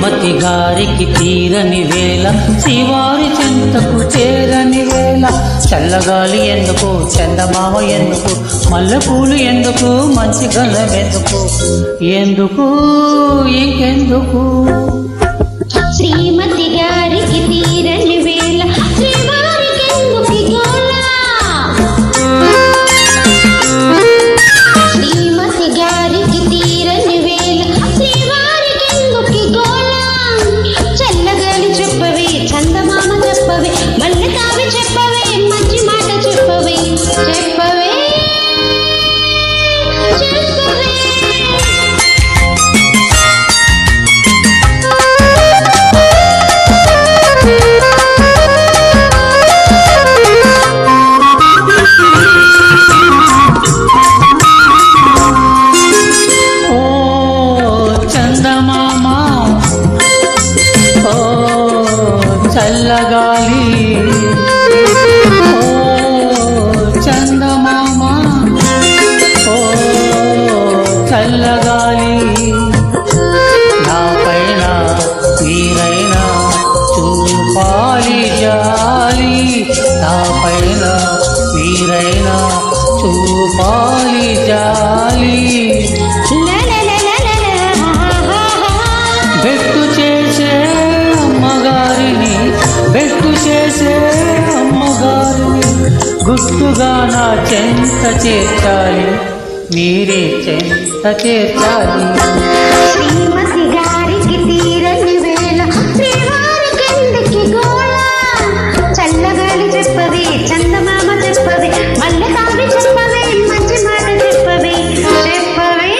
శ్రీమతి గారికి తీరని వేళ శ్రీవారి చెంతకు చేరని వేళ చల్లగాలి ఎందుకు చందమామ ఎందుకు మల్లెపూలు ఎందుకు మంచి గంధం ఎందుకు ఎందుకు ఇంకెందుకు శ్రీమతి గారికి తీరని వేళ శ్రీవారికి ఎందుకు గోల శ్రీమతి గారికి తీరని వేళ శ్రీవారికి ఎందుకు గోల చల్లగాలి చెప్పవే చందమామ చెప్పవే మల్లె కావి చెప్పవే మంచి మాట చెప్పవే చెప్పవే చెప్పవే చల్లగాలి ఓ చందమామ ఓ చల్లగాలి నా పైన మీరైనా చూపాలి జాలి నా పైన మీరైనా చూపాలి జాలి బెట్టు చేసే అమ్మగారిని బెట్టు చేసే అమ్మగారిని గుట్టుగా నా చెంత చేర్చాలి మీరే చెంత చేర్చాలి శ్రీమతి గారికి తీరని వేళ శ్రీవారికి ఎందుకు గోల చల్లగాలి చెప్పవే చందమామ చెప్పవే మల్లె కావి చెప్పవే మంచి మాట చెప్పవే చెప్పవే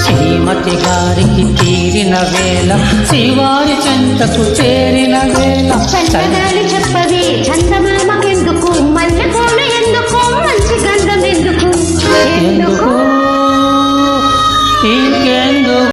శ్రీమతి గారికి తీరిన వేళ శ్రీవారి చెంతకు చేరిన వేళ చల్లగాలి చెప్పవే చందమామ